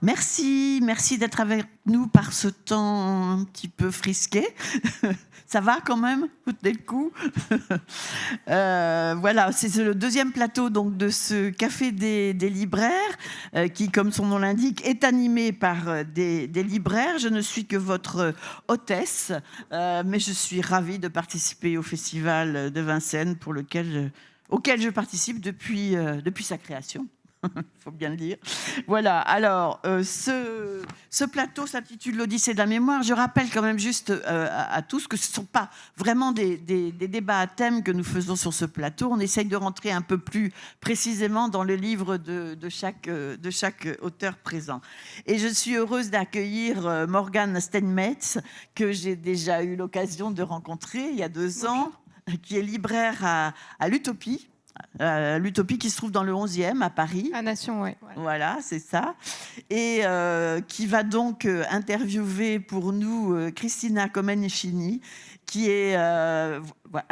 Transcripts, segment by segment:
Merci d'être avec nous par ce temps un petit peu frisqué. Ça va quand même? Vous tenez le coup? Voilà, c'est le deuxième plateau donc, de ce Café des libraires qui, comme son nom l'indique, est animé par des libraires. Je ne suis que votre hôtesse, mais je suis ravie de participer au Festival de Vincennes auquel je participe depuis sa création. Il faut bien le dire. Voilà, alors, ce plateau s'intitule l'Odyssée de la mémoire. Je rappelle quand même juste à tous que ce ne sont pas vraiment des débats à thème que nous faisons sur ce plateau. On essaye de rentrer un peu plus précisément dans le livre de chaque auteur présent. Et je suis heureuse d'accueillir Morgane Steinmetz, que j'ai déjà eu l'occasion de rencontrer il y a 2 ans, qui est libraire à l'Utopie. L'Utopie qui se trouve dans le 11e à Paris. À Nation, oui. Voilà, c'est ça. Et qui va donc interviewer pour nous Cristina Comencini, qui est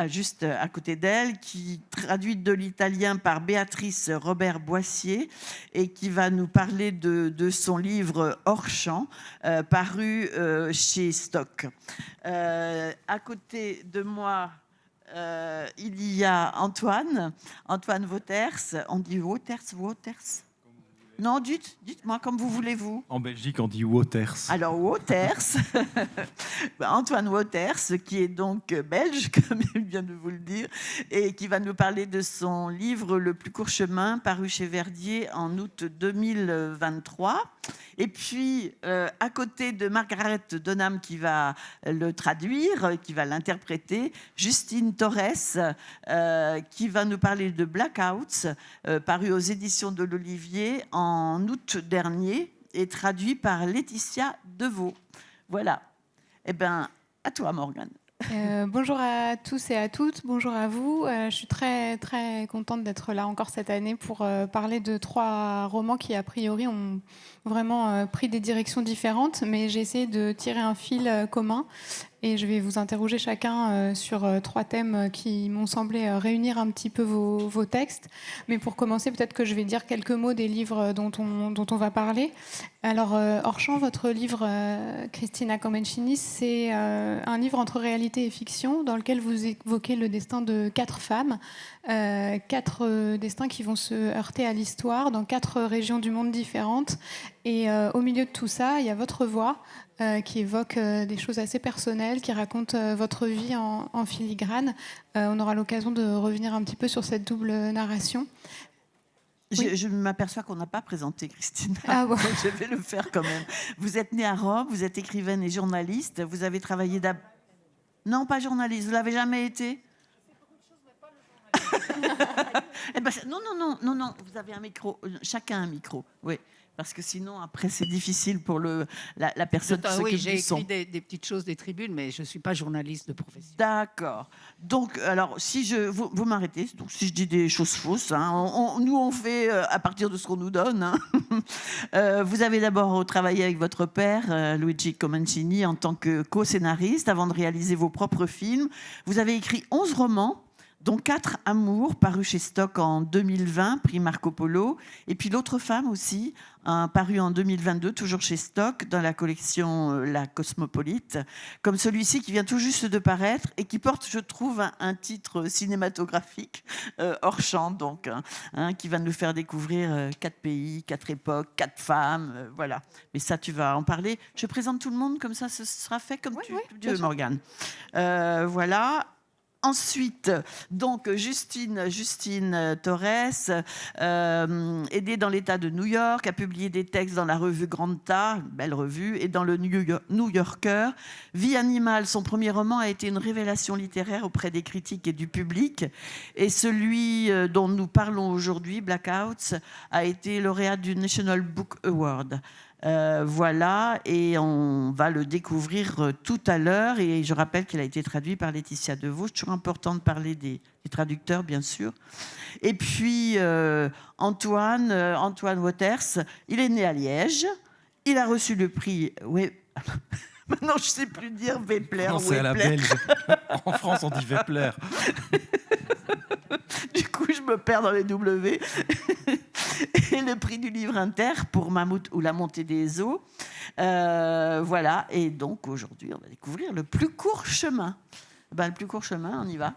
juste à côté d'elle, qui traduit de l'italien par Béatrice Robert-Boissier et qui va nous parler de son livre Hors champ, paru chez Stock. À côté de moi, il y a Antoine Wauters. On dit Wauters? Non, dites-moi comme vous voulez, vous. En Belgique, on dit Wauters. Alors, Wauters, Antoine Wauters, qui est donc belge, comme il vient de vous le dire, et qui va nous parler de son livre Le plus court chemin, paru chez Verdier en août 2023. Et puis, à côté de Margaret Donham, qui va le traduire, qui va l'interpréter, Justine Torres, qui va nous parler de Blackouts, paru aux éditions de l'Olivier en août dernier et traduit par Laetitia Deveau. Voilà. Eh bien, à toi, Morgane. Bonjour à tous et à toutes, bonjour à vous. Je suis très, très contente d'être là encore cette année pour parler de 3 romans qui, a priori, ont vraiment pris des directions différentes, mais j'ai essayé de tirer un fil commun. Et je vais vous interroger chacun sur 3 thèmes qui m'ont semblé réunir un petit peu vos textes. Mais pour commencer, peut-être que je vais dire quelques mots des livres dont on va parler. Alors, Hors champ, votre livre, Cristina Comencini, c'est un livre entre réalité et fiction dans lequel vous évoquez le destin de 4 femmes. 4 destins qui vont se heurter à l'histoire dans 4 régions du monde différentes. Et au milieu de tout ça, il y a votre voix qui évoque des choses assez personnelles, qui raconte votre vie en filigrane. On aura l'occasion de revenir un petit peu sur cette double narration. Oui. Je m'aperçois qu'on n'a pas présenté Cristina. Ah bon. Je vais le faire quand même. Vous êtes née à Rome, vous êtes écrivaine et journaliste. Vous avez travaillé Non, pas journaliste. Vous l'avez jamais été? Eh ben, non. Vous avez un micro. Chacun un micro. Oui. Parce que sinon, après, c'est difficile pour la personne qui s'occupe oui, du j'ai son. écrit des petites choses des tribunes, mais je ne suis pas journaliste de profession. D'accord. Donc, alors, si vous m'arrêtez, donc si je dis des choses fausses, hein, nous, on fait à partir de ce qu'on nous donne. Hein. Vous avez d'abord travaillé avec votre père, Luigi Comencini, en tant que co-scénariste, avant de réaliser vos propres films. Vous avez écrit 11 romans, dont 4 amours, parus chez Stock en 2020, prix Marco Polo. Et puis L'autre femme aussi, paru en 2022, toujours chez Stock, dans la collection La Cosmopolite. Comme celui-ci qui vient tout juste de paraître et qui porte, je trouve, un titre cinématographique, Hors champ, donc, hein, qui va nous faire découvrir 4 pays, 4 époques, 4 femmes, voilà. Mais ça, tu vas en parler. Je présente tout le monde, comme ça, ce sera fait comme tu veux, Morgane. Voilà. Ensuite, donc Justine Torres, est née dans l'État de New York, a publié des textes dans la revue Granta, belle revue, et dans le New Yorker. Vie animale, son premier roman a été une révélation littéraire auprès des critiques et du public. Et celui dont nous parlons aujourd'hui, Blackouts, a été lauréat du National Book Award. Voilà, et on va le découvrir tout à l'heure. Et je rappelle qu'il a été traduit par Laetitia Deveau. C'est toujours important de parler des traducteurs, bien sûr. Et puis, Antoine Wauters, il est né à Liège. Il a reçu le prix... Oui. Maintenant, je ne sais plus dire Vepler. Non, c'est à la belge. En France, on dit Vepler. Du coup, je me perds dans les W. et le prix du livre inter pour Mammouth ou la montée des eaux. Voilà, et donc aujourd'hui, on va découvrir le plus court chemin. Le plus court chemin, on y va.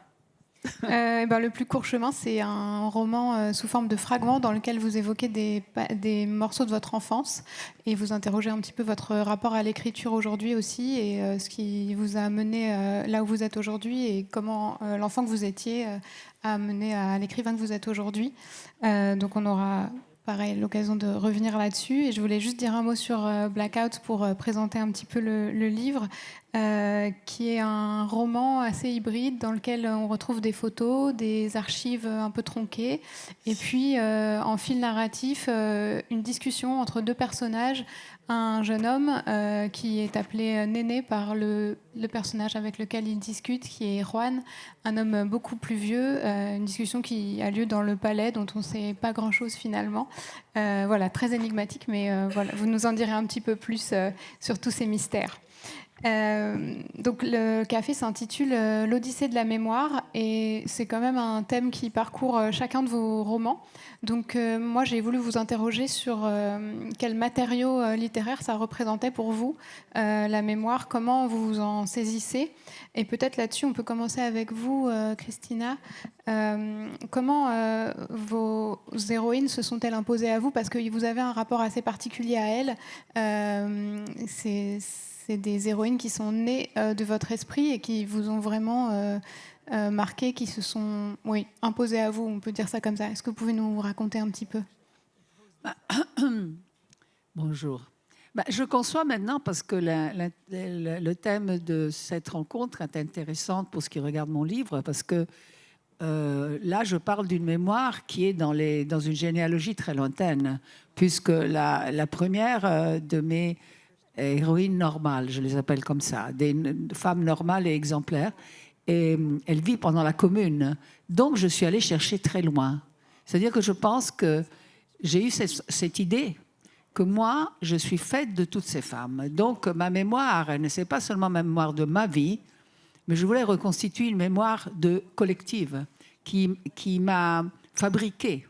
Le plus court chemin, c'est un roman sous forme de fragments dans lequel vous évoquez des morceaux de votre enfance et vous interrogez un petit peu votre rapport à l'écriture aujourd'hui aussi et ce qui vous a amené là où vous êtes aujourd'hui et comment l'enfant que vous étiez a amené à l'écrivain que vous êtes aujourd'hui. Donc on aura pareil l'occasion de revenir là-dessus et je voulais juste dire un mot sur Blackout pour présenter un petit peu le livre. Qui est un roman assez hybride dans lequel on retrouve des photos, des archives un peu tronquées, et puis en fil narratif, une discussion entre deux personnages, un jeune homme qui est appelé Néné par le personnage avec lequel il discute, qui est Juan, un homme beaucoup plus vieux, une discussion qui a lieu dans le palais dont on ne sait pas grand-chose finalement. Voilà, très énigmatique, mais voilà, vous nous en direz un petit peu plus sur tous ces mystères. Donc le café s'intitule l'Odyssée de la mémoire et c'est quand même un thème qui parcourt chacun de vos romans. Donc moi j'ai voulu vous interroger sur quel matériau littéraire ça représentait pour vous, la mémoire, comment vous vous en saisissez. Et peut-être là-dessus on peut commencer avec vous, Christina. Comment vos héroïnes se sont-elles imposées à vous parce que vous avez un rapport assez particulier à elles. C'est des héroïnes qui sont nées de votre esprit et qui vous ont vraiment marqué, qui se sont imposées à vous, on peut dire ça comme ça. Est-ce que vous pouvez nous raconter un petit peu ? Bonjour. Je conçois maintenant, parce que le thème de cette rencontre est intéressant pour ce qui regarde mon livre, parce que là, je parle d'une mémoire qui est dans une généalogie très lointaine, puisque la première de mes héroïnes normales, je les appelle comme ça, des femmes normales et exemplaires, et elle vit pendant la Commune. Donc, je suis allée chercher très loin. C'est-à-dire que je pense que j'ai eu cette idée que moi, je suis faite de toutes ces femmes. Donc, ma mémoire, elle ne c'est pas seulement ma mémoire de ma vie, mais je voulais reconstituer une mémoire collective qui m'a fabriquée.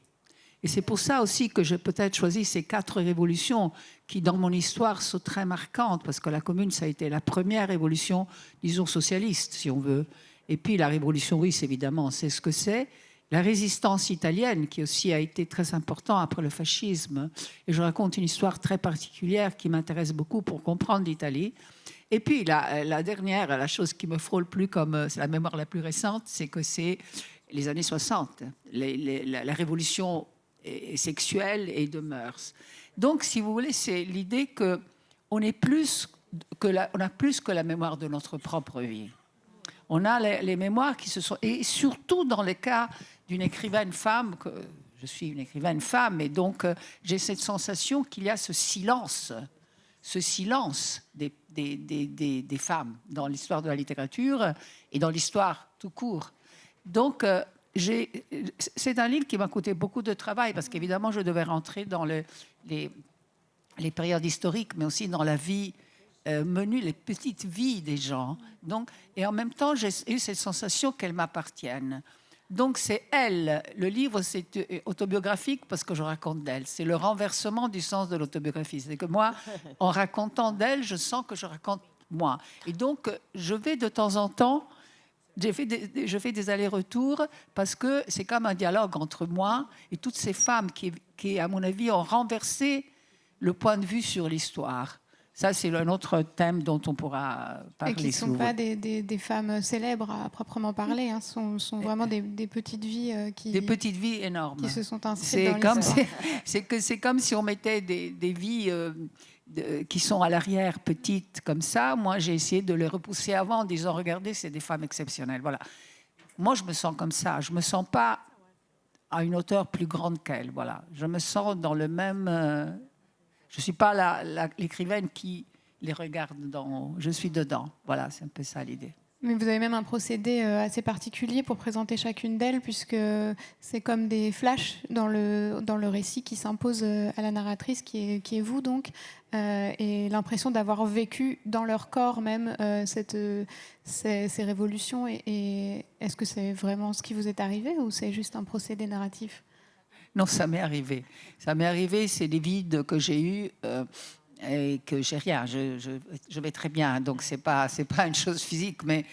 Et c'est pour ça aussi que j'ai peut-être choisi ces 4 révolutions qui, dans mon histoire, sont très marquantes, parce que la Commune, ça a été la première révolution, disons, socialiste, si on veut. Et puis la révolution russe, évidemment, c'est ce que c'est. La résistance italienne, qui aussi a été très importante après le fascisme. Et je raconte une histoire très particulière qui m'intéresse beaucoup pour comprendre l'Italie. Et puis la dernière, la chose qui me frôle plus comme c'est la mémoire la plus récente, c'est que c'est les années 60, la révolution sexuelle et de mœurs. Donc, si vous voulez, c'est l'idée qu'on a plus que la mémoire de notre propre vie. On a les mémoires qui se sont... Et surtout dans le cas d'une écrivaine femme, que je suis une écrivaine femme, et donc j'ai cette sensation qu'il y a ce silence des femmes dans l'histoire de la littérature et dans l'histoire tout court. Donc, c'est un livre qui m'a coûté beaucoup de travail parce qu'évidemment, je devais rentrer dans les périodes historiques, mais aussi dans la vie menue, les petites vies des gens. Donc, et en même temps, j'ai eu cette sensation qu'elles m'appartiennent. Donc, c'est elle. Le livre, c'est autobiographique parce que je raconte d'elle. C'est le renversement du sens de l'autobiographie. C'est que moi, en racontant d'elle, je sens que je raconte moi. Et donc, je vais de temps en temps... Je fais des allers-retours parce que c'est comme un dialogue entre moi et toutes ces femmes qui, à mon avis, ont renversé le point de vue sur l'histoire. Ça, c'est un autre thème dont on pourra parler. Et qui ne sont pas des femmes célèbres à proprement parler, hein. sont vraiment des petites vies des petites vies énormes. Qui se sont inscrites dans l'histoire. C'est comme si on mettait des vies... qui sont à l'arrière, petites comme ça. Moi, j'ai essayé de les repousser avant en disant, regardez, c'est des femmes exceptionnelles. Voilà. Moi, je me sens comme ça. Je ne me sens pas à une hauteur plus grande qu'elle. Voilà. Je me sens dans le même... je ne suis pas l'écrivaine qui les regarde. Je suis dedans. Voilà, c'est un peu ça l'idée. Mais vous avez même un procédé assez particulier pour présenter chacune d'elles, puisque c'est comme des flashs dans le récit qui s'imposent à la narratrice, qui est vous donc, et l'impression d'avoir vécu dans leur corps même ces révolutions. Et est-ce que c'est vraiment ce qui vous est arrivé ou c'est juste un procédé narratif ? Non, ça m'est arrivé. Ça m'est arrivé, c'est des vides que j'ai eus et que j'ai rien. Je vais très bien, donc c'est pas une chose physique, mais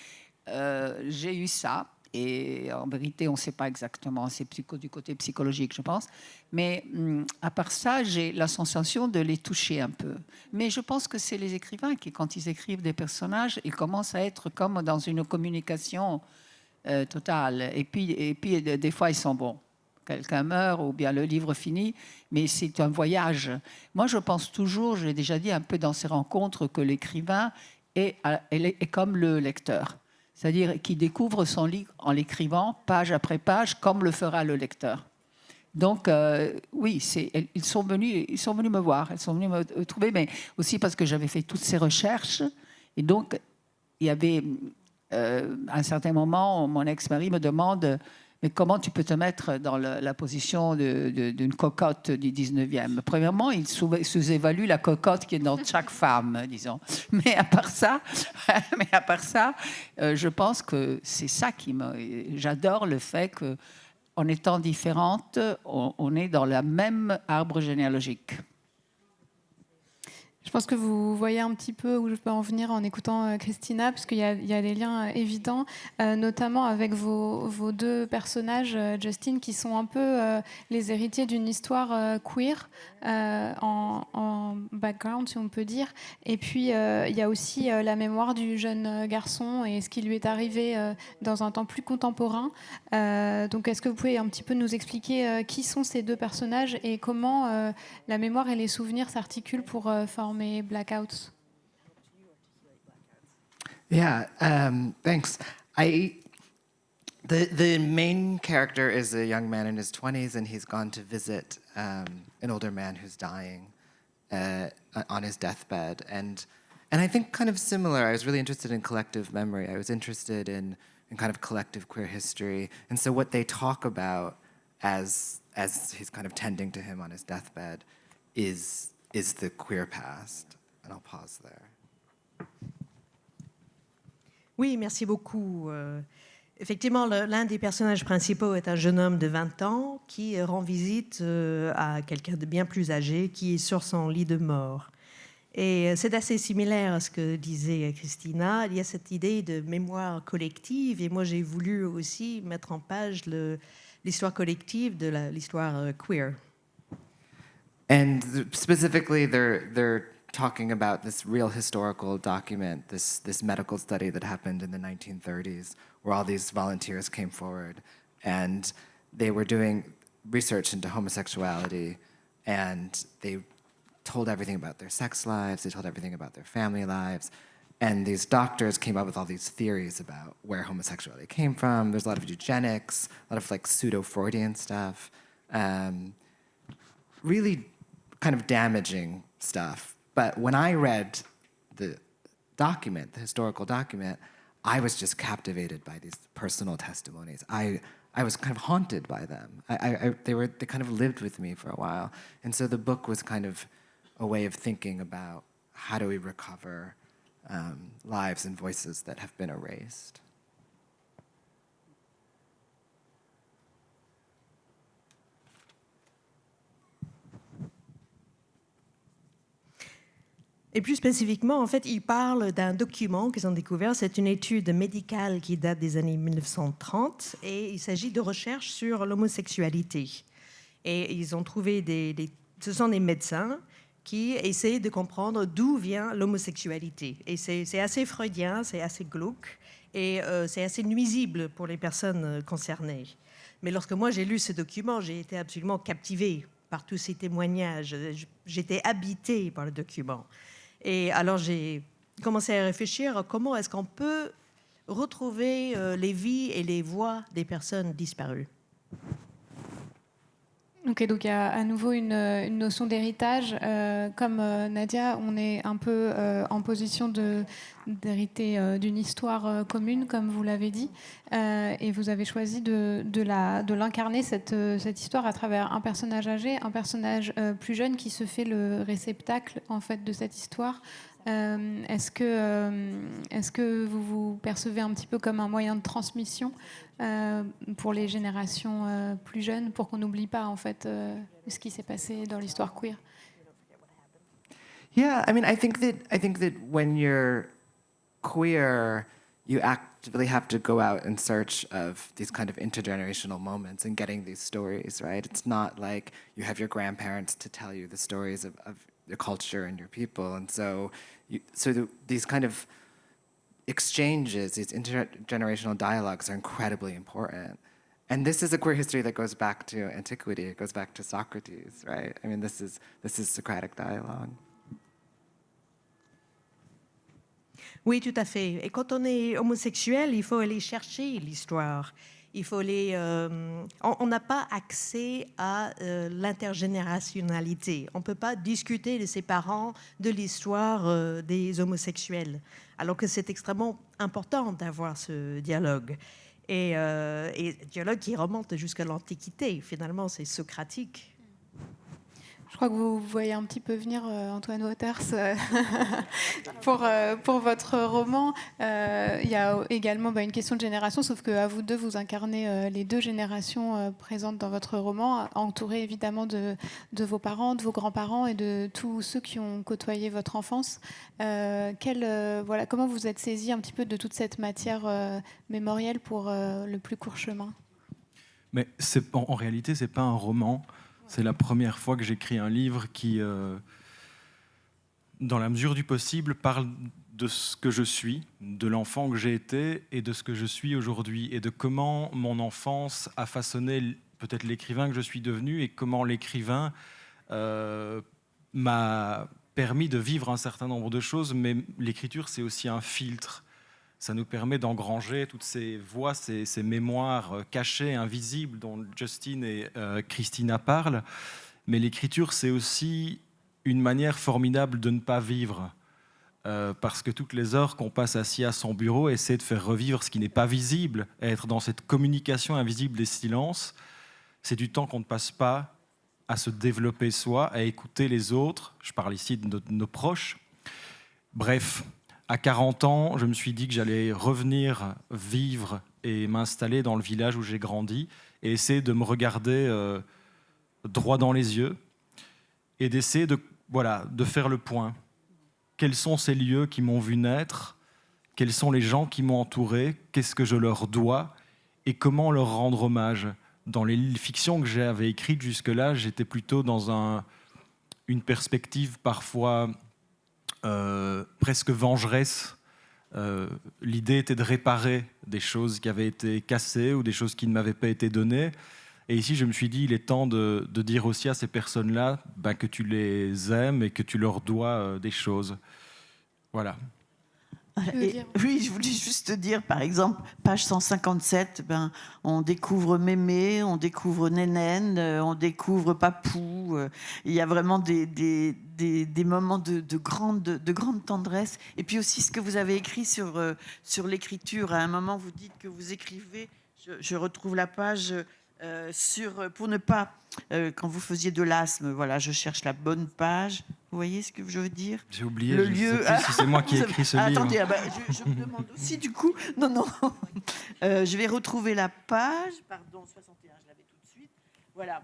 j'ai eu ça. Et en vérité, on ne sait pas exactement, c'est du côté psychologique, je pense. Mais à part ça, j'ai la sensation de les toucher un peu. Mais je pense que c'est les écrivains qui, quand ils écrivent des personnages, ils commencent à être comme dans une communication totale. Et puis, des fois, ils sont bons. Quelqu'un meurt ou bien le livre finit, mais c'est un voyage. Moi, je pense toujours, je l'ai déjà dit un peu dans ces rencontres, que l'écrivain est comme le lecteur. C'est-à-dire qu'il découvre son livre en l'écrivant page après page, comme le fera le lecteur. Donc, oui, ils sont venus me voir, ils sont venus me trouver, mais aussi parce que j'avais fait toutes ces recherches. Et donc, il y avait, à un certain moment, mon ex-mari me demande « Mais comment tu peux te mettre dans la position d'une cocotte du 19e ?» Premièrement, il sous-évalue la cocotte qui est dans chaque femme, disons. Mais à part ça, je pense que c'est ça J'adore le fait qu'en étant différentes, on est dans le même arbre généalogique. Je pense que vous voyez un petit peu où je peux en venir en écoutant Christina, parce qu'il y a des liens évidents, notamment avec vos deux personnages, Justine, qui sont un peu les héritiers d'une histoire queer en background, si on peut dire. Et puis, il y a aussi la mémoire du jeune garçon et ce qui lui est arrivé dans un temps plus contemporain. Donc, est-ce que vous pouvez un petit peu nous expliquer qui sont ces deux personnages et comment la mémoire et les souvenirs s'articulent pour former Blackouts? Yeah, thanks. The main character is a young man in his 20s, and he's gone to visit an older man who's dying on his deathbed. And I think kind of similar, I was really interested in collective memory. I was interested in kind of collective queer history. And so what they talk about as he's kind of tending to him on his deathbed is the queer past. And I'll pause there. Oui, merci beaucoup. Effectivement, l'un des personnages principaux est un jeune homme de 20 ans qui rend visite à quelqu'un de bien plus âgé qui est sur son lit de mort. Et c'est assez similaire à ce que disait Christina. Il y a cette idée de mémoire collective et moi j'ai voulu aussi mettre en page l'histoire collective de l'histoire queer. And specifically, they're talking about this real historical document, this medical study that happened in the 1930s, where all these volunteers came forward, and they were doing research into homosexuality, and they told everything about their sex lives, they told everything about their family lives, and these doctors came up with all these theories about where homosexuality came from. There's a lot of eugenics, a lot of like pseudo-Freudian stuff, really kind of damaging stuff. But when I read the document, the historical document, I was just captivated by these personal testimonies. I was kind of haunted by them. They kind of lived with me for a while. And so the book was kind of a way of thinking about how do we recover lives and voices that have been erased. Et plus spécifiquement, en fait, ils parlent d'un document qu'ils ont découvert. C'est une étude médicale qui date des années 1930 et il s'agit de recherches sur l'homosexualité. Et ils ont trouvé ce sont des médecins qui essaient de comprendre d'où vient l'homosexualité. Et c'est assez freudien, c'est assez glauque et c'est assez nuisible pour les personnes concernées. Mais lorsque moi j'ai lu ce document, j'ai été absolument captivée par tous ces témoignages. J'étais habitée par le document. Et alors j'ai commencé à réfléchir à comment est-ce qu'on peut retrouver les vies et les voix des personnes disparues. Ok, donc il y a à nouveau une notion d'héritage. Comme Nadia, on est un peu en position d'hériter d'une histoire commune, comme vous l'avez dit, et vous avez choisi de l'incarner, cette histoire, à travers un personnage âgé, un personnage plus jeune qui se fait le réceptacle en fait de cette histoire, Est-ce que vous vous percevez un petit peu comme un moyen de transmission pour les générations plus jeunes, pour qu'on n'oublie pas en fait ce qui s'est passé dans l'histoire queer? Yeah, I mean, I think that when you're queer, you actively have to go out in search of these kind of intergenerational moments and getting these stories, right? It's not like you have your grandparents to tell you the stories of your culture and your people, and so these kind of exchanges, these intergenerational dialogues, are incredibly important. And this is a queer history that goes back to antiquity. It goes back to Socrates, right? I mean, this is Socratic dialogue. Oui, tout à fait. Et quand on est homosexuel, il faut aller chercher l'histoire. Il faut on n'a pas accès à l'intergénérationnalité. On ne peut pas discuter de ses parents de l'histoire des homosexuels, alors que c'est extrêmement important d'avoir ce dialogue. Et dialogue qui remonte jusqu'à l'Antiquité. Finalement, c'est socratique. Je crois que vous voyez un petit peu venir Antoine Waters pour votre roman. Il y a également une question de génération, sauf qu'à vous deux, vous incarnez les deux générations présentes dans votre roman, entourées évidemment de vos parents, de vos grands-parents et de tous ceux qui ont côtoyé votre enfance. Comment vous êtes saisi un petit peu de toute cette matière mémorielle pour le plus court chemin? Mais en réalité, c'est pas un roman. C'est la première fois que j'écris un livre qui, dans la mesure du possible, parle de ce que je suis, de l'enfant que j'ai été et de ce que je suis aujourd'hui, et de comment mon enfance a façonné peut-être l'écrivain que je suis devenu, et comment l'écrivain m'a permis de vivre un certain nombre de choses. Mais l'écriture, c'est aussi un filtre. Ça nous permet d'engranger toutes ces voix, ces mémoires cachées, invisibles, dont Justine et Christina parlent. Mais l'écriture, c'est aussi une manière formidable de ne pas vivre. Parce que toutes les heures qu'on passe assis à son bureau, essayer de faire revivre ce qui n'est pas visible, être dans cette communication invisible des silences, c'est du temps qu'on ne passe pas à se développer soi, à écouter les autres. Je parle ici de nos proches. Bref. À 40 ans, je me suis dit que j'allais revenir vivre et m'installer dans le village où j'ai grandi et essayer de me regarder droit dans les yeux et d'essayer de faire le point. Quels sont ces lieux qui m'ont vu naître? Quels sont les gens qui m'ont entouré? Qu'est-ce que je leur dois? Et comment leur rendre hommage? Dans les fictions que j'avais écrites jusque-là, j'étais plutôt dans une perspective parfois... presque vengeresse. L'idée était de réparer des choses qui avaient été cassées ou des choses qui ne m'avaient pas été données. Et ici, je me suis dit, il est temps de dire aussi à ces personnes-là que tu les aimes et que tu leur dois des choses. Voilà. Oui, je voulais juste dire, par exemple, page 157, on découvre Mémé, on découvre Nénène, on découvre Papou. Il y a vraiment des moments de grande tendresse. Et puis aussi ce que vous avez écrit sur l'écriture. À un moment, vous dites que vous écrivez, je retrouve la page... pour ne pas, quand vous faisiez de l'asthme, voilà, je cherche la bonne page. Vous voyez ce que je veux dire? J'ai oublié, le je lieu. sais plus si c'est moi qui ai écrit ce livre. Attendez, je me demande aussi du coup. Non. Je vais retrouver la page. Pardon, 61, je l'avais tout de suite. Voilà.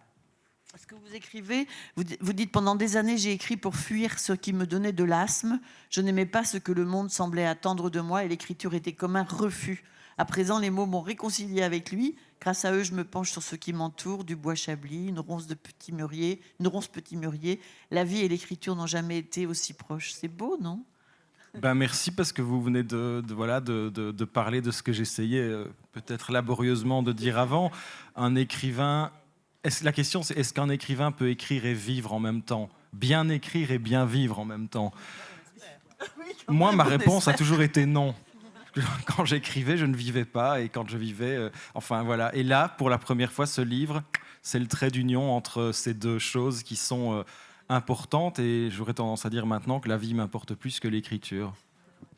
Ce que vous écrivez, vous dites, pendant des années, j'ai écrit pour fuir ce qui me donnait de l'asthme. Je n'aimais pas ce que le monde semblait attendre de moi et l'écriture était comme un refus. À présent, les mots m'ont réconcilié avec lui. Grâce à eux, je me penche sur ce qui m'entoure, du bois chablis, une ronce petit mûrier. La vie et l'écriture n'ont jamais été aussi proches. C'est beau, non? Merci, parce que vous venez de parler de ce que j'essayais peut-être laborieusement de dire avant. Un écrivain... La question, c'est est-ce qu'un écrivain peut écrire et vivre en même temps? Bien écrire et bien vivre en même temps? Moi, ma réponse a toujours été non. Quand j'écrivais, je ne vivais pas, et quand je vivais, Et là, pour la première fois, ce livre, c'est le trait d'union entre ces deux choses qui sont importantes, et j'aurais tendance à dire maintenant que la vie m'importe plus que l'écriture.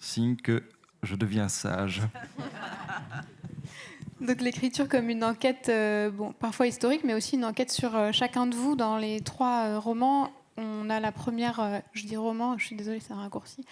Signe que je deviens sage. Donc l'écriture comme une enquête, parfois historique, mais aussi une enquête sur chacun de vous dans les trois romans. on a la première, je dis roman, je suis désolée, c'est un raccourci.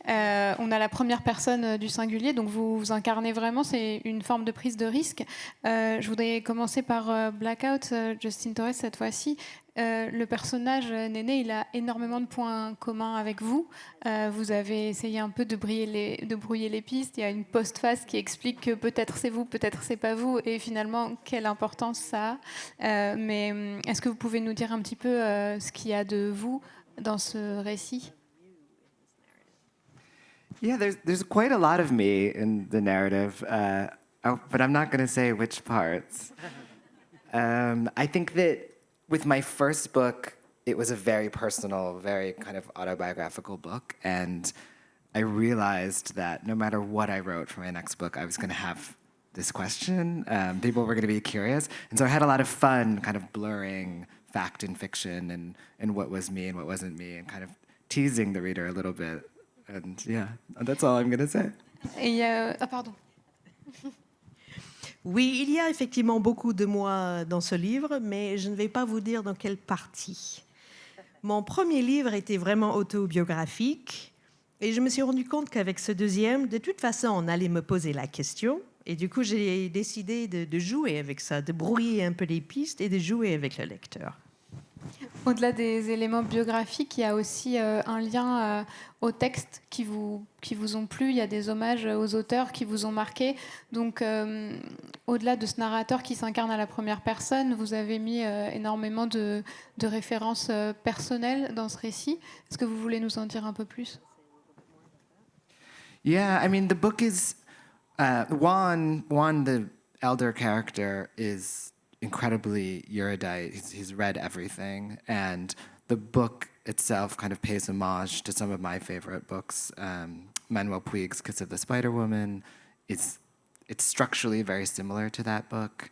On a la première personne du singulier, donc vous incarnez vraiment, c'est une forme de prise de risque. Je voudrais commencer par Blackout, Justin Torres cette fois-ci. Le personnage Néné, il a énormément de points communs avec vous. Vous avez essayé un peu de brouiller les pistes. Il y a une postface qui explique que peut-être c'est vous, peut-être c'est pas vous, et finalement quelle importance ça a. Mais est-ce que vous pouvez nous dire un petit peu ce qu'il y a de vous dans ce récit? Yeah, there's quite a lot of me in the narrative, but I'm not going to say which parts. I think that with my first book, it was a very personal, very kind of autobiographical book, and I realized that no matter what I wrote for my next book, I was going to have this question. People were going to be curious, and so I had a lot of fun kind of blurring fact and fiction and what was me and what wasn't me, and kind of teasing the reader a little bit. And yeah, that's all I'm going to say. Pardon. Oui, il y a effectivement beaucoup de moi dans ce livre, mais je ne vais pas vous dire dans quelle partie. Mon premier livre était vraiment autobiographique, et je me suis rendu compte qu'avec ce deuxième, de toute façon, on allait me poser la question, et du coup, j'ai décidé de jouer avec ça, de brouiller un peu les pistes et de jouer avec le lecteur. Au-delà des éléments biographiques, il y a aussi un lien aux textes qui vous ont plu. Il y a des hommages aux auteurs qui vous ont marqué. Donc, au-delà de ce narrateur qui s'incarne à la première personne, vous avez mis énormément de références personnelles dans ce récit. Est-ce que vous voulez nous en dire un peu plus? Yeah, I mean, the book is Juan, the elder character, is incredibly erudite. He's read everything, and the book itself kind of pays homage to some of my favorite books. Manuel Puig's Kiss of the Spider Woman it's structurally very similar to that book.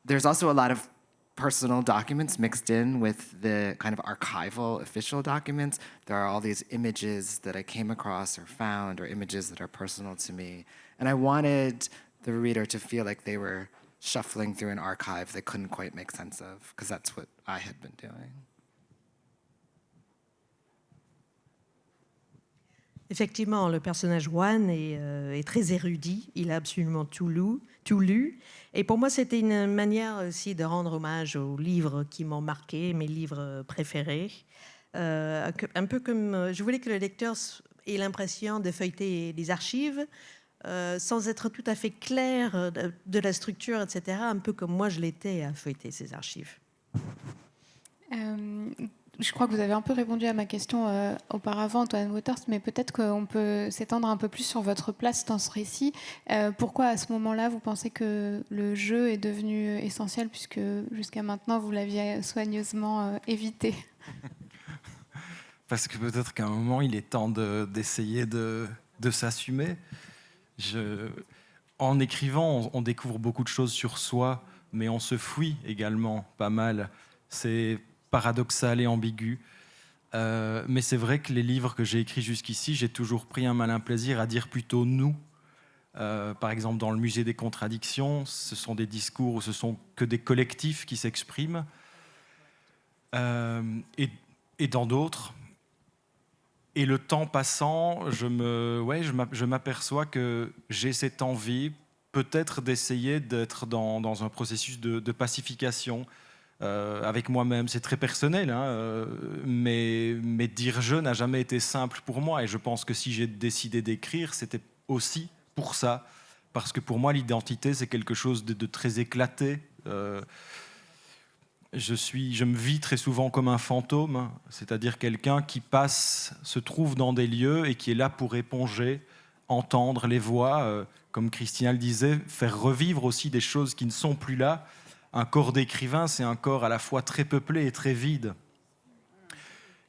There's also a lot of personal documents mixed in with the kind of archival official documents. There are all these images that I came across or found, or images that are personal to me, and I wanted the reader to feel like they were shuffling through an archive they couldn't quite make sense of, because that's what I had been doing. Effectivement, le personnage Juan est très érudit. Il a absolument tout lu. Et pour moi, c'était une manière aussi de rendre hommage aux livres qui m'ont marqué, mes livres préférés. Un peu comme je voulais que le lecteur ait l'impression de feuilleter les archives, sans être tout à fait clair de la structure, etc., un peu comme moi je l'étais à feuilleter ces archives. Je crois que vous avez un peu répondu à ma question auparavant, Antoine Waters, mais peut-être qu'on peut s'étendre un peu plus sur votre place dans ce récit. Pourquoi, à ce moment-là, vous pensez que le jeu est devenu essentiel, puisque jusqu'à maintenant, vous l'aviez soigneusement évité? Parce que peut-être qu'à un moment, il est temps d'essayer de s'assumer. En écrivant, on découvre beaucoup de choses sur soi, mais on se fuit également pas mal. C'est paradoxal et ambigu. Mais c'est vrai que les livres que j'ai écrits jusqu'ici, j'ai toujours pris un malin plaisir à dire plutôt « nous ». Par exemple, dans le Musée des contradictions, ce sont des discours où ce sont que des collectifs qui s'expriment. Et dans d'autres... Et le temps passant, je m'aperçois que j'ai cette envie peut-être d'essayer d'être dans un processus de pacification avec moi-même. C'est très personnel, hein, mais dire « je » n'a jamais été simple pour moi. Et je pense que si j'ai décidé d'écrire, c'était aussi pour ça. Parce que pour moi, l'identité, c'est quelque chose de très éclaté. Je me vis très souvent comme un fantôme, c'est-à-dire quelqu'un qui se trouve dans des lieux et qui est là pour éponger, entendre les voix, comme Christina le disait, faire revivre aussi des choses qui ne sont plus là. Un corps d'écrivain, c'est un corps à la fois très peuplé et très vide.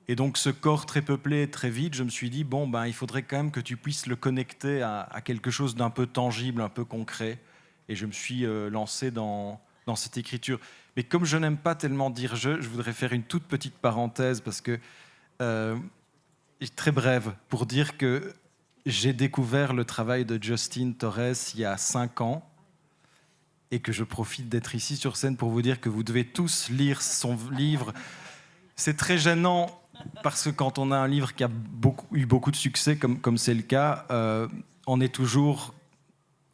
Et donc ce corps très peuplé et très vide, je me suis dit, il faudrait quand même que tu puisses le connecter à quelque chose d'un peu tangible, un peu concret. Et je me suis lancé dans cette écriture. Mais comme je n'aime pas tellement dire « je », je voudrais faire une toute petite parenthèse, parce que, très brève, pour dire que j'ai découvert le travail de Justin Torres il y a 5 ans, et que je profite d'être ici sur scène pour vous dire que vous devez tous lire son livre. c'est très gênant parce que quand on a un livre qui a eu beaucoup de succès, comme c'est le cas, on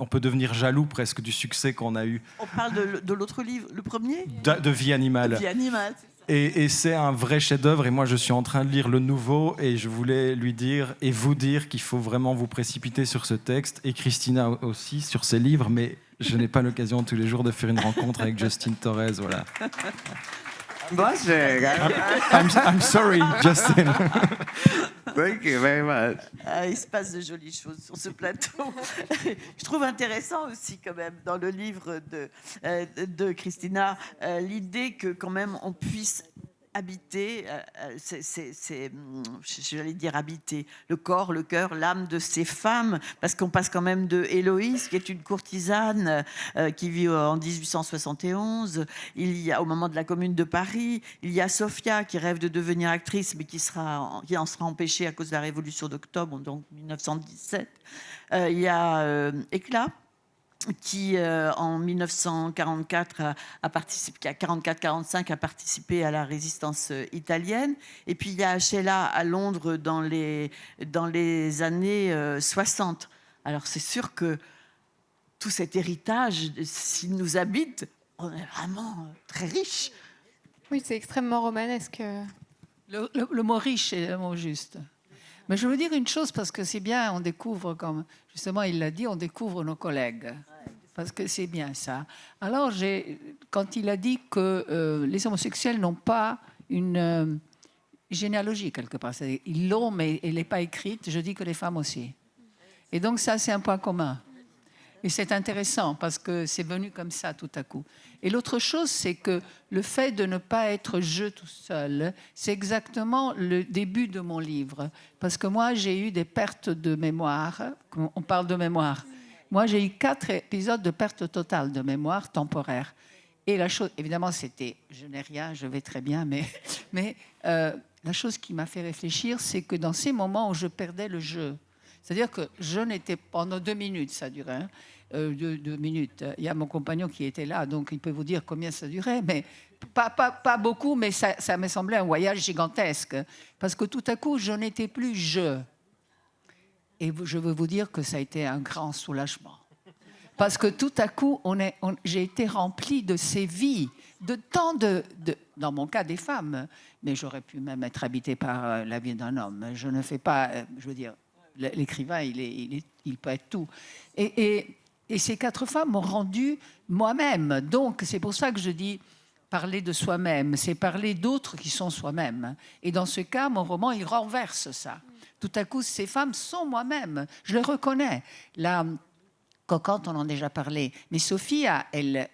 peut devenir jaloux presque du succès qu'on a eu. On parle de l'autre livre, le premier De Vie animale. Vie animale, c'est ça. Et c'est un vrai chef-d'œuvre. Et moi, je suis en train de lire le nouveau et je voulais lui dire et vous dire qu'il faut vraiment vous précipiter sur ce texte et Christina aussi sur ses livres. Mais je n'ai pas l'occasion tous les jours de faire une rencontre avec Justine Torres. Voilà. Blushing. I'm sorry, Justin. Thank you very much. Il se passe de jolies choses sur ce plateau. Je trouve intéressant aussi quand même dans le livre de Christina l'idée que quand même on puisse habiter, j'allais dire habiter, le corps, le cœur, l'âme de ces femmes, parce qu'on passe quand même de Héloïse, qui est une courtisane qui vit en 1871, il y a au moment de la Commune de Paris, il y a Sophia qui rêve de devenir actrice, mais qui en sera empêchée à cause de la Révolution d'octobre, donc 1917. Il y a Éclat, qui en 1944 a participé, qui a 44-45 a participé à la résistance italienne. Et puis il y a Sheila à Londres dans les années 60. Alors c'est sûr que tout cet héritage, s'il nous habite, on est vraiment très riche. Oui, c'est extrêmement romanesque. Le mot riche est le mot juste. Mais je veux dire une chose, parce que c'est bien, on découvre, comme justement il l'a dit, on découvre nos collègues. Parce que c'est bien ça. Alors, quand il a dit que les homosexuels n'ont pas une généalogie quelque part, ils l'ont, mais elle n'est pas écrite, je dis que les femmes aussi. Et donc ça, c'est un point commun. Et c'est intéressant parce que c'est venu comme ça tout à coup. Et l'autre chose, c'est que le fait de ne pas être je tout seul, c'est exactement le début de mon livre. Parce que moi, j'ai eu des pertes de mémoire. On parle de mémoire. Moi, j'ai eu 4 épisodes de perte totale de mémoire temporaire. Et la chose, évidemment, c'était je n'ai rien, je vais très bien, mais la chose qui m'a fait réfléchir, c'est que dans ces moments où je perdais le je, c'est-à-dire que je n'étais pendant 2 minutes, ça durait, 2 minutes. Il y a mon compagnon qui était là, donc il peut vous dire combien ça durait, mais pas beaucoup, mais ça me semblait un voyage gigantesque. Parce que tout à coup, je n'étais plus je. Et je veux vous dire que ça a été un grand soulagement. Parce que tout à coup, j'ai été remplie de ces vies, de tant dans mon cas, des femmes, mais j'aurais pu même être habitée par la vie d'un homme. Je ne fais pas, je veux dire, l'écrivain, il peut être tout. Et ces 4 femmes m'ont rendu moi-même. Donc, c'est pour ça que je dis parler de soi-même, c'est parler d'autres qui sont soi-même. Et dans ce cas, mon roman, il renverse ça. Tout à coup, ces femmes sont moi-même. Je les reconnais. La Coquante, on en a déjà parlé. Mais Sophia, elle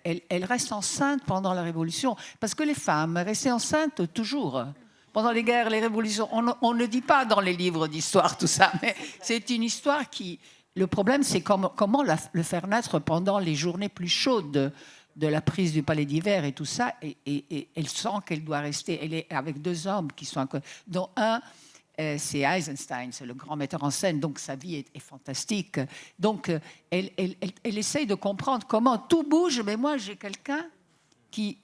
reste enceinte pendant la Révolution. Parce que les femmes restaient enceintes toujours. Pendant les guerres, les révolutions. On ne dit pas dans les livres d'histoire tout ça, mais c'est une histoire qui... Le problème, c'est comment le faire naître pendant les journées plus chaudes de la prise du palais d'hiver et tout ça. Et elle sent qu'elle doit rester... Elle est avec 2 hommes qui sont... dont un... c'est Eisenstein, c'est le grand metteur en scène, donc sa vie est fantastique. Donc, elle essaye de comprendre comment tout bouge, mais moi, j'ai quelqu'un qui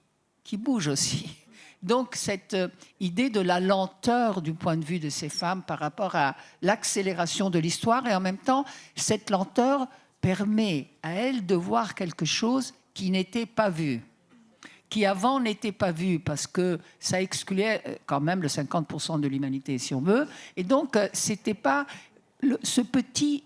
bouge aussi. Donc, cette idée de la lenteur du point de vue de ces femmes par rapport à l'accélération de l'histoire, et en même temps, cette lenteur permet à elles de voir quelque chose qui n'était pas vu, qui avant n'était pas vu, parce que ça excluait quand même le 50% de l'humanité, si on veut. Et donc, c'était pas ce petit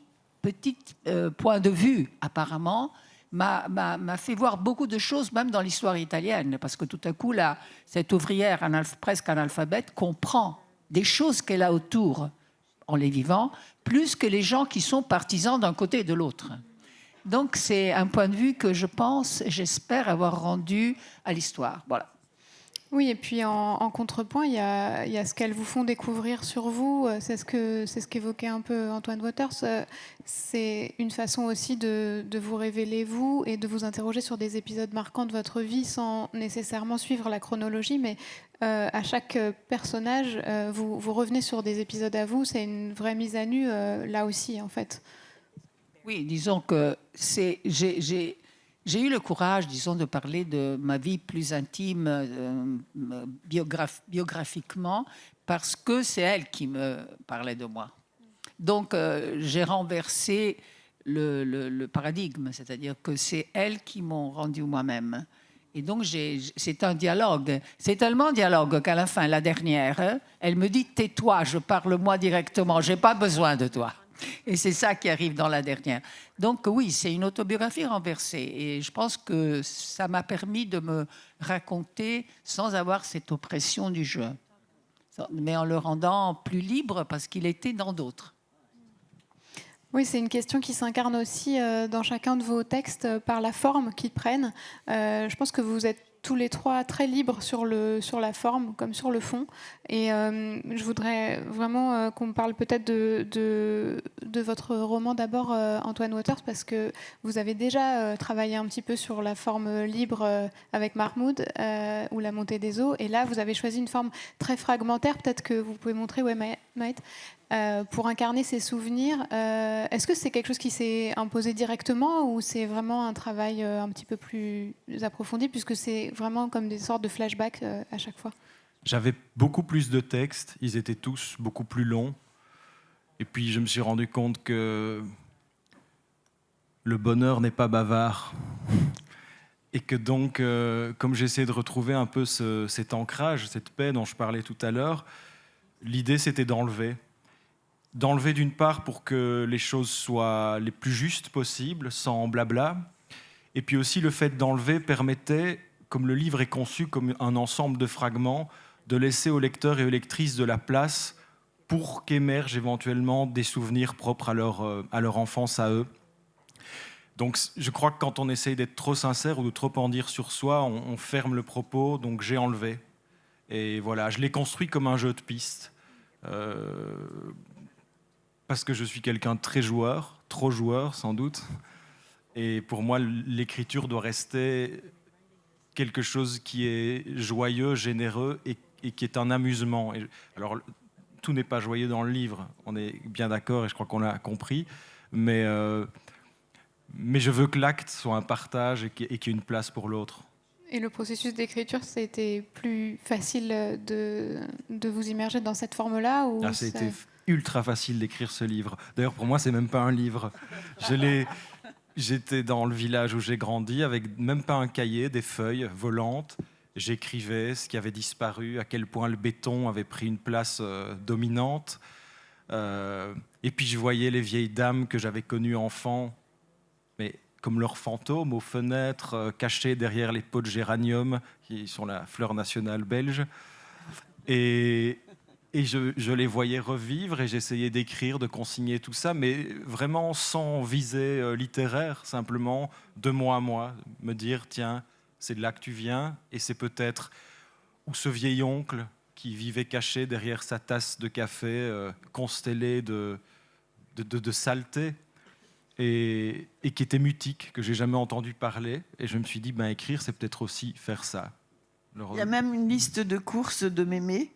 point de vue, apparemment, m'a fait voir beaucoup de choses, même dans l'histoire italienne, parce que tout à coup, là, cette ouvrière presque analphabète comprend des choses qu'elle a autour, en les vivant, plus que les gens qui sont partisans d'un côté et de l'autre. Donc, c'est un point de vue que je pense, j'espère avoir rendu à l'histoire. Voilà. Oui, et puis en contrepoint, il y a ce qu'elles vous font découvrir sur vous. C'est ce qu'évoquait un peu Antoine Waters. C'est une façon aussi de vous révéler, vous, et de vous interroger sur des épisodes marquants de votre vie sans nécessairement suivre la chronologie, mais à chaque personnage, vous revenez sur des épisodes à vous. C'est une vraie mise à nu, là aussi, en fait. Oui, disons que J'ai eu le courage, disons, de parler de ma vie plus intime biographiquement parce que c'est elle qui me parlait de moi. Donc, j'ai renversé le paradigme, c'est-à-dire que c'est elles qui m'ont rendu moi-même. Et donc, c'est un dialogue. C'est tellement un dialogue qu'à la fin, la dernière, elle me dit « tais-toi, je parle moi directement, je n'ai pas besoin de toi ». Et c'est ça qui arrive dans la dernière. Donc oui, c'est une autobiographie renversée. Et je pense que ça m'a permis de me raconter sans avoir cette oppression du jeu, mais en le rendant plus libre parce qu'il était dans d'autres. Oui, c'est une question qui s'incarne aussi dans chacun de vos textes par la forme qu'ils prennent. Je pense que vous êtes tous les trois très libres sur la forme comme sur le fond. Et je voudrais vraiment qu'on parle peut-être de votre roman d'abord, Antoine Waters, parce que vous avez déjà travaillé un petit peu sur la forme libre avec Mahmoud ou La montée des eaux. Et là, vous avez choisi une forme très fragmentaire. Peut-être que vous pouvez montrer, Maët, pour incarner ces souvenirs. Est-ce que c'est quelque chose qui s'est imposé directement ou c'est vraiment un travail un petit peu plus approfondi, puisque c'est vraiment comme des sortes de flashbacks à chaque fois? J'avais beaucoup plus de textes, ils étaient tous beaucoup plus longs. Et puis je me suis rendu compte que le bonheur n'est pas bavard. Et que donc, comme j'essayais de retrouver un peu cet ancrage, cette paix dont je parlais tout à l'heure, l'idée c'était d'enlever. D'enlever d'une part pour que les choses soient les plus justes possibles, sans blabla. Et puis aussi le fait d'enlever permettait, comme le livre est conçu comme un ensemble de fragments, de laisser aux lecteurs et aux lectrices de la place pour qu'émergent éventuellement des souvenirs propres à leur enfance à eux. Donc je crois que quand on essaye d'être trop sincère ou de trop en dire sur soi, on ferme le propos, donc j'ai enlevé. Et voilà, je l'ai construit comme un jeu de pistes. Parce que je suis quelqu'un de très joueur, trop joueur sans doute. Et pour moi, l'écriture doit rester quelque chose qui est joyeux, généreux et qui est un amusement. Alors, tout n'est pas joyeux dans le livre, on est bien d'accord et je crois qu'on l'a compris. Mais je veux que l'acte soit un partage et qu'il y ait une place pour l'autre. Et le processus d'écriture, c'était plus facile de vous immerger dans cette forme-là ou C'était ultra facile d'écrire ce livre. D'ailleurs, pour moi, c'est même pas un livre. J'étais dans le village où j'ai grandi avec même pas un cahier, des feuilles volantes. J'écrivais ce qui avait disparu, à quel point le béton avait pris une place dominante. Et puis je voyais les vieilles dames que j'avais connues enfant, mais comme leurs fantômes aux fenêtres, cachés derrière les pots de géranium, qui sont la fleur nationale belge. Et je les voyais revivre et j'essayais d'écrire, de consigner tout ça, mais vraiment sans visée littéraire, simplement de moi à moi, me dire, tiens, c'est de là que tu viens, et c'est peut-être ou ce vieil oncle qui vivait caché derrière sa tasse de café, constellée de saleté, et qui était mutique, que j'ai jamais entendu parler, et je me suis dit, ben, écrire, c'est peut-être aussi faire ça. Il y a même une liste de courses de mémé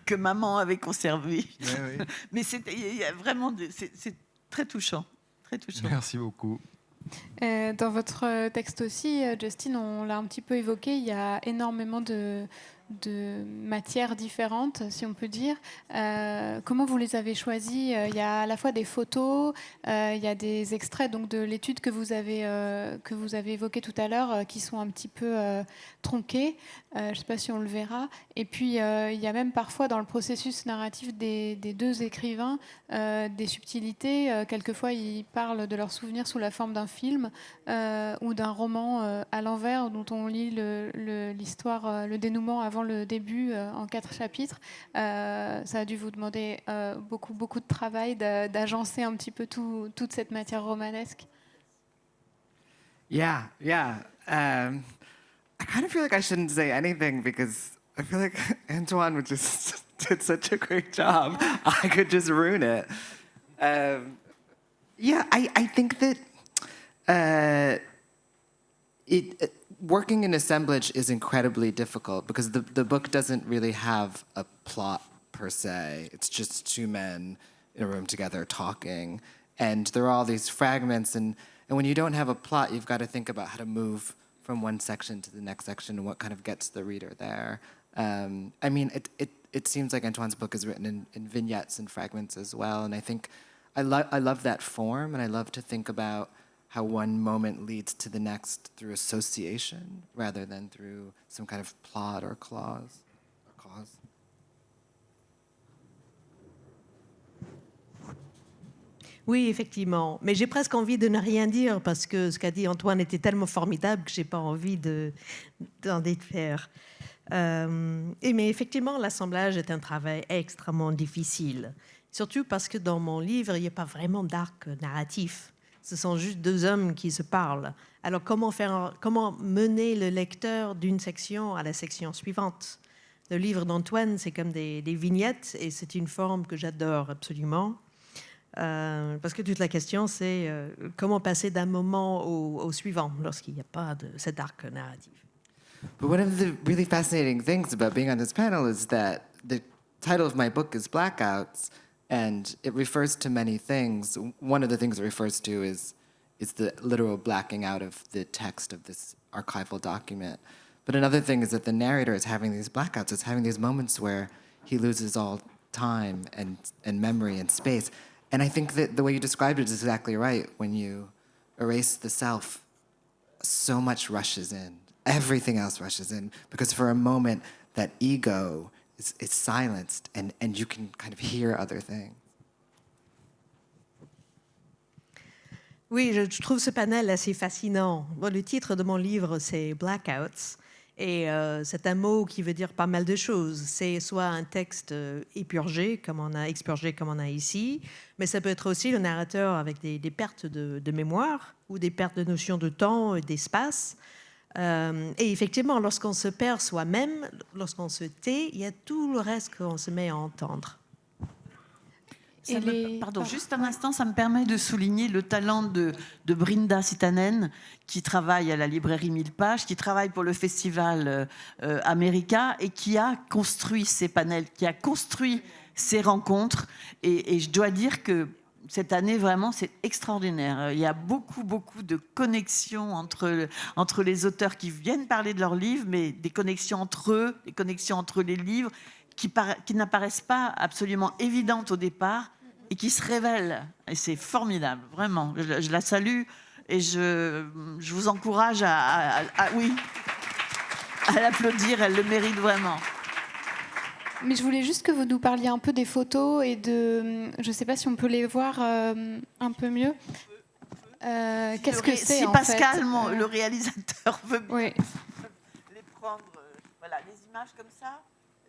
que maman avait conservée. Oui. Mais il y a vraiment, c'est très touchant, très touchant. Merci beaucoup. Dans votre texte aussi, Justine, on l'a un petit peu évoqué, il y a énormément de matières différentes, si on peut dire. Comment vous les avez choisies? Il y a à la fois des photos, il y a des extraits donc, de l'étude que vous avez évoquée tout à l'heure, qui sont un petit peu tronqués. Je ne sais pas si on le verra. Et puis, il y a même parfois dans le processus narratif des deux écrivains des subtilités. Quelquefois, ils parlent de leurs souvenirs sous la forme d'un film ou d'un roman à l'envers, dont on lit l'histoire, le dénouement avant le début en 4 chapitres. Ça a dû vous demander beaucoup de travail d'agencer un petit peu toute cette matière romanesque. Yeah. I kind of feel like I shouldn't say anything because I feel like Antoine just did such a great job. I could just ruin it. I think that working in assemblage is incredibly difficult because the book doesn't really have a plot per se. It's just two men in a room together talking, and there are all these fragments, and And when you don't have a plot, you've got to think about how to move from one section to the next section and what kind of gets the reader there. I mean, it seems like Antoine's book is written in vignettes and fragments as well, and I think I love that form, and I love to think about how one moment leads to the next through association rather than through some kind of plot or cause. Oui, effectivement. Mais j'ai presque envie de ne rien dire parce que ce qu'a dit Antoine était tellement formidable que je n'ai pas envie d'en défaire. Mais effectivement, l'assemblage est un travail extrêmement difficile. Surtout parce que dans mon livre, il n'y a pas vraiment d'arc narratif. Ce sont juste deux hommes qui se parlent. Alors comment mener le lecteur d'une section à la section suivante? Le livre d'Antoine, c'est comme des vignettes et c'est une forme que j'adore absolument. Parce que toute la question, c'est comment passer d'un moment au suivant lorsqu'il n'y a pas de cet arc narratif. But one of the really fascinating things about being on this panel is that the title of my book is Blackouts, and it refers to many things. One of the things it refers to is the literal blacking out of the text of this archival document. But another thing is that the narrator is having these blackouts, is having these moments where he loses all time and memory and space. And I think that the way you described it is exactly right. When you erase the self, so much rushes in. Everything else rushes in. Because for a moment, that ego is silenced and you can kind of hear other things. Oui, je trouve ce panel assez fascinant. Bon, le titre de mon livre, c'est Blackouts. Et c'est un mot qui veut dire pas mal de choses. C'est soit un texte expurgé, comme on a ici, mais ça peut être aussi le narrateur avec des pertes de mémoire ou des pertes de notion de temps et d'espace. Et effectivement, lorsqu'on se perd soi-même, lorsqu'on se tait, il y a tout le reste qu'on se met à entendre. Juste un instant, ça me permet de souligner le talent de Brinda Sitanen, qui travaille à la librairie 1000 pages, qui travaille pour le festival America et qui a construit ces panels, qui a construit ces rencontres. Et je dois dire que cette année, vraiment, c'est extraordinaire. Il y a beaucoup de connexions entre les auteurs qui viennent parler de leurs livres, mais des connexions entre eux, des connexions entre les livres qui n'apparaissent pas absolument évidentes au départ et qui se révèlent. Et c'est formidable, vraiment. Je la salue et je vous encourage à l'applaudir. Elle le mérite vraiment. Mais je voulais juste que vous nous parliez un peu des photos et de... Je ne sais pas si on peut les voir un peu mieux. Qu'est-ce que c'est, si en Pascal, fait le réalisateur, veut bien oui. les prendre, voilà, les images comme ça.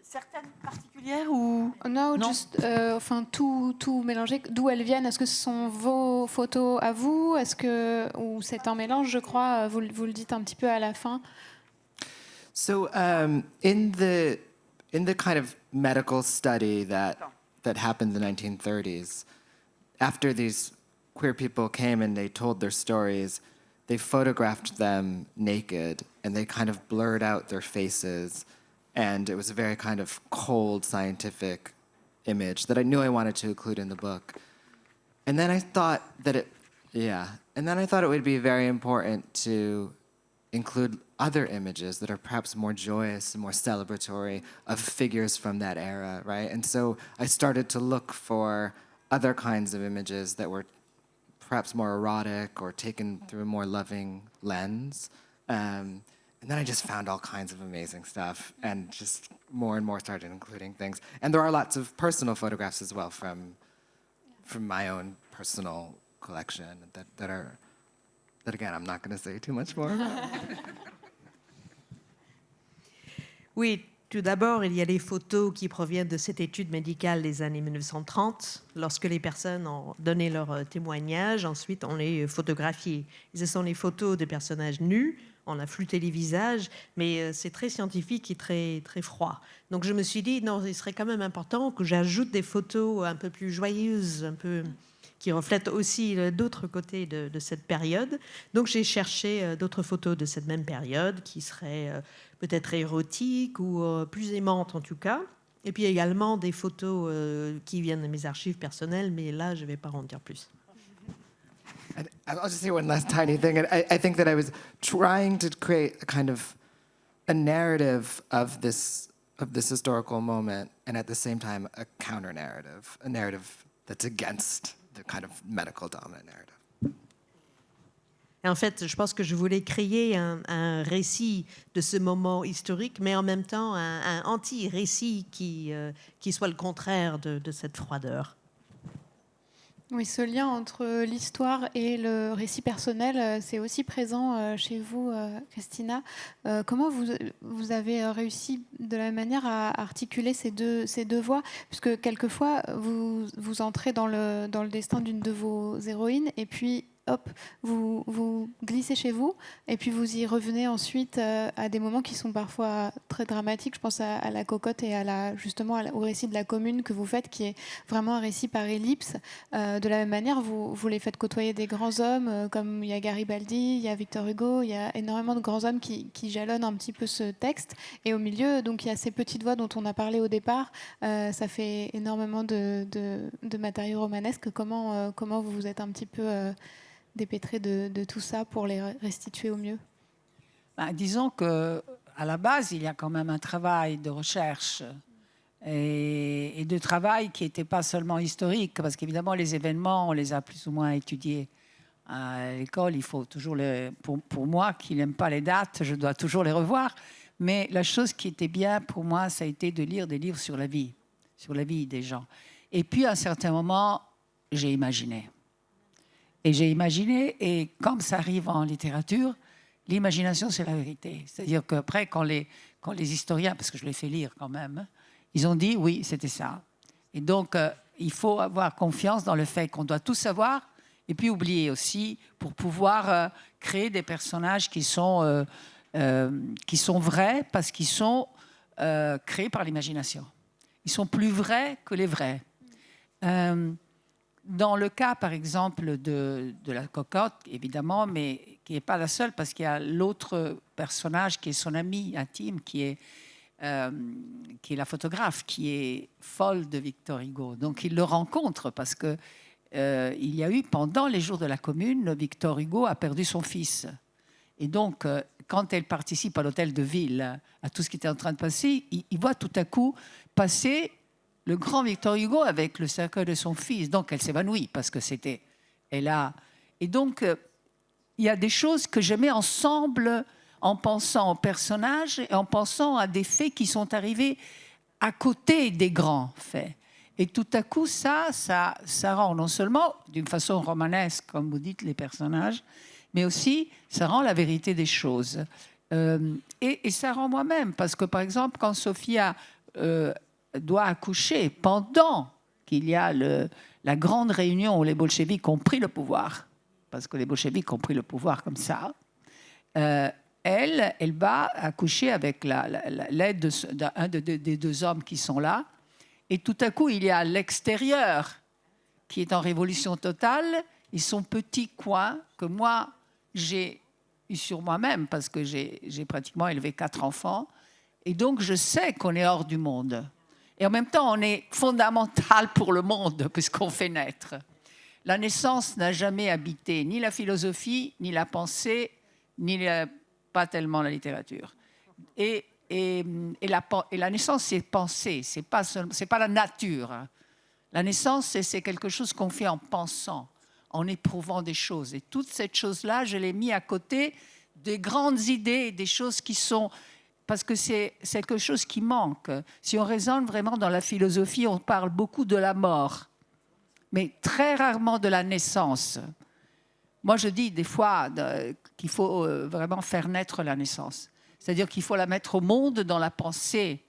Certaines particulières ou non, juste, tout mélangé. D'où elles viennent? Est-ce que ce sont vos photos à vous? Ou c'est un mélange, je crois? Vous le dites un petit peu à la fin. So in the kind of medical study that happened in the 1930s, after these queer people came and they told their stories, they photographed them naked and they kind of blurred out their faces. And it was a very kind of cold scientific image that I knew I wanted to include in the book. And then I thought that it would be very important to include other images that are perhaps more joyous and more celebratory of figures from that era, right? And so I started to look for other kinds of images that were perhaps more erotic or taken through a more loving lens. And then I just found all kinds of amazing stuff and just more and more started including things. And there are lots of personal photographs as well from my own personal collection that again, I'm not going to say too much more. Oui, tout d'abord, il y a des photos qui proviennent de cette étude médicale des années 1930, lorsque les personnes ont donné leur témoignage. Ensuite, on les photographié. Ce sont les photos de personnages nus. On a flouté les visages, mais c'est très scientifique et très, très froid. Donc je me suis dit, non, il serait quand même important que j'ajoute des photos un peu plus joyeuses, un peu qui reflètent aussi d'autres côtés de cette période. Donc j'ai cherché d'autres photos de cette même période qui seraient peut-être érotiques ou plus aimantes en tout cas. Et puis également des photos qui viennent de mes archives personnelles, mais là, je ne vais pas en dire plus. And I'll just say one last tiny thing. And I think that I was trying to create a kind of a narrative of this historical moment, and at the same time a counter narrative, a narrative that's against the kind of medical dominant narrative. Et en fait, je pense que je voulais créer un récit de ce moment historique, mais en même temps un anti-récit qui soit le contraire de cette froideur. Oui, ce lien entre l'histoire et le récit personnel, c'est aussi présent chez vous, Christina. Comment vous avez réussi de la même manière à articuler ces deux voix? Puisque quelquefois, vous entrez dans le destin d'une de vos héroïnes, et puis hop, vous glissez chez vous, et puis vous y revenez ensuite à des moments qui sont parfois très dramatiques. Je pense à la cocotte et justement au récit de la commune que vous faites, qui est vraiment un récit par ellipse. De la même manière, vous les faites côtoyer des grands hommes, comme il y a Garibaldi, il y a Victor Hugo, il y a énormément de grands hommes qui jalonnent un petit peu ce texte. Et au milieu, donc, il y a ces petites voix dont on a parlé au départ. Ça fait énormément de matériaux romanesques. Comment vous vous êtes un petit peu dépêtré de tout ça pour les restituer au mieux? Disons qu'à la base, il y a quand même un travail de recherche et de travail qui n'était pas seulement historique, parce qu'évidemment, les événements, on les a plus ou moins étudiés à l'école. Il faut toujours pour moi, qui n'aime pas les dates, je dois toujours les revoir. Mais la chose qui était bien pour moi, ça a été de lire des livres sur la vie des gens. Et puis, à un certain moment, j'ai imaginé. Et comme ça arrive en littérature, l'imagination, c'est la vérité. C'est-à-dire qu'après, quand les historiens, parce que je les fais lire quand même, ils ont dit oui, c'était ça. Et donc, il faut avoir confiance dans le fait qu'on doit tout savoir, et puis oublier aussi, pour pouvoir créer des personnages qui sont vrais, parce qu'ils sont créés par l'imagination. Ils sont plus vrais que les vrais. Dans le cas, par exemple, de la cocotte, évidemment, mais qui n'est pas la seule, parce qu'il y a l'autre personnage qui est son amie intime, qui est la photographe, qui est folle de Victor Hugo. Donc, il le rencontre parce que il y a eu, pendant les jours de la Commune, Victor Hugo a perdu son fils. Et donc, quand elle participe à l'hôtel de ville, à tout ce qui était en train de passer, il voit tout à coup passer le grand Victor Hugo avec le cercueil de son fils. Donc, elle s'évanouit parce que c'était... Et donc, il y a des choses que je mets ensemble en pensant aux personnages et en pensant à des faits qui sont arrivés à côté des grands faits. Et tout à coup, ça rend non seulement, d'une façon romanesque, comme vous dites, les personnages, mais aussi, ça rend la vérité des choses. Et ça rend moi-même, parce que, par exemple, quand Sophia... doit accoucher pendant qu'il y a la grande réunion où les bolcheviks ont pris le pouvoir, parce que les bolcheviks ont pris le pouvoir comme ça, elle va accoucher avec l'aide d'un des deux hommes qui sont là, et tout à coup, il y a l'extérieur qui est en révolution totale, et son petit coin que moi, j'ai eu sur moi-même, parce que j'ai pratiquement élevé 4 enfants, et donc je sais qu'on est hors du monde. Et en même temps, on est fondamental pour le monde, puisqu'on fait naître. La naissance n'a jamais habité ni la philosophie, ni la pensée, pas tellement la littérature. Et la naissance, c'est penser, c'est pas la nature. La naissance, c'est quelque chose qu'on fait en pensant, en éprouvant des choses. Et toutes ces choses-là, je les ai mis à côté des grandes idées, des choses qui sont... Parce que c'est quelque chose qui manque. Si on raisonne vraiment dans la philosophie, on parle beaucoup de la mort, mais très rarement de la naissance. Moi, je dis des fois qu'il faut vraiment faire naître la naissance. C'est-à-dire qu'il faut la mettre au monde dans la pensée,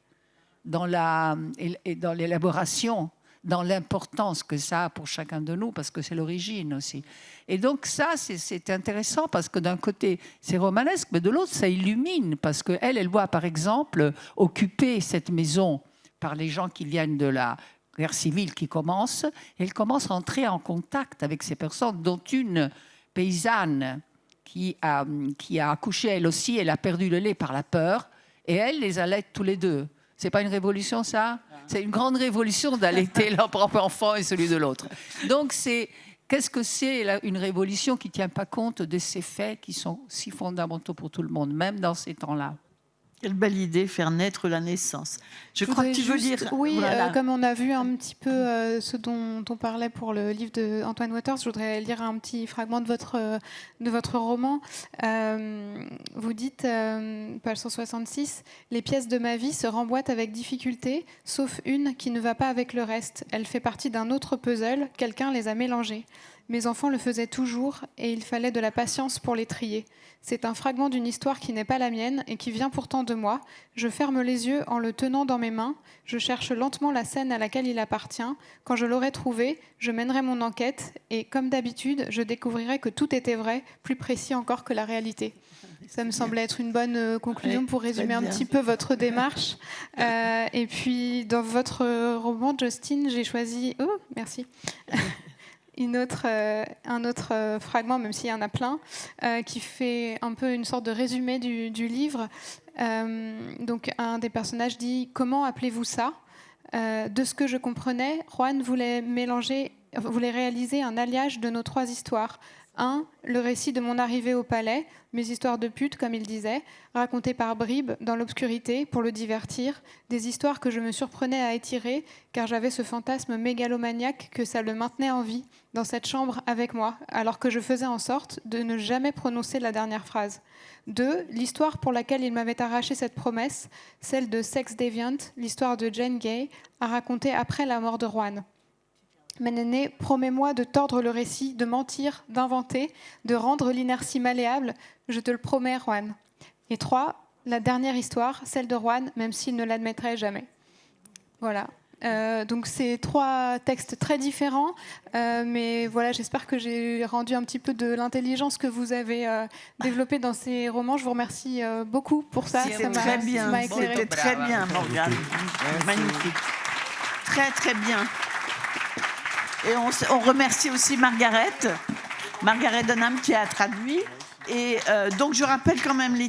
dans l'élaboration, dans l'importance que ça a pour chacun de nous, parce que c'est l'origine aussi. Et donc ça, c'est intéressant, parce que d'un côté, c'est romanesque, mais de l'autre, ça illumine, parce qu'elle voit, par exemple, occuper cette maison par les gens qui viennent de la guerre civile qui commence, et elle commence à entrer en contact avec ces personnes, dont une paysanne qui a accouché elle aussi, elle a perdu le lait par la peur, et elle les allait tous les deux. C'est pas une révolution, ça ? C'est une grande révolution d'allaiter leur propre enfant et celui de l'autre. Donc, Qu'est-ce que c'est une révolution qui ne tient pas compte de ces faits qui sont si fondamentaux pour tout le monde, même dans ces temps-là? Quelle belle idée, faire naître la naissance. Je crois que tu veux lire. Oui, Voilà. comme on a vu un petit peu ce dont on parlait pour le livre d'Antoine Waters, je voudrais lire un petit fragment de votre roman. Vous dites, page 166, « Les pièces de ma vie se remboîtent avec difficulté, sauf une qui ne va pas avec le reste. Elle fait partie d'un autre puzzle, quelqu'un les a mélangées. Mes enfants le faisaient toujours et il fallait de la patience pour les trier. C'est un fragment d'une histoire qui n'est pas la mienne et qui vient pourtant de moi. Je ferme les yeux en le tenant dans mes mains. Je cherche lentement la scène à laquelle il appartient. Quand je l'aurai trouvé, je mènerai mon enquête et, comme d'habitude, je découvrirai que tout était vrai, plus précis encore que la réalité. » Ça me semblait être une bonne conclusion pour résumer un petit peu votre démarche. Et puis, dans votre roman, Justine, j'ai choisi... Oh, merci. Un autre fragment, même s'il y en a plein, qui fait un peu une sorte de résumé du livre. Donc, un des personnages dit « Comment appelez-vous ça ?» De ce que je comprenais, Juan voulait réaliser un alliage de nos 3 histoires. 1. Le récit de mon arrivée au palais, mes histoires de pute, comme il disait, racontées par bribes, dans l'obscurité, pour le divertir, des histoires que je me surprenais à étirer, car j'avais ce fantasme mégalomaniaque que ça le maintenait en vie, dans cette chambre avec moi, alors que je faisais en sorte de ne jamais prononcer la dernière phrase. 2. L'histoire pour laquelle il m'avait arraché cette promesse, celle de Sex Deviant, l'histoire de Jane Gay, à raconter après la mort de Juan. Mais Néné, promets-moi de tordre le récit, de mentir, d'inventer, de rendre l'inertie malléable. Je te le promets, Juan. Et 3, la dernière histoire, celle de Juan, même s'il ne l'admettrait jamais. Voilà. Donc c'est 3 textes très différents, mais voilà, j'espère que j'ai rendu un petit peu de l'intelligence que vous avez développée dans ces romans. Je vous remercie beaucoup pour ça. C'était très bien. C'était très bien, Morgane. Magnifique. Très, très bien. Et on remercie aussi Margaret Dunham qui a traduit. Et donc je rappelle quand même les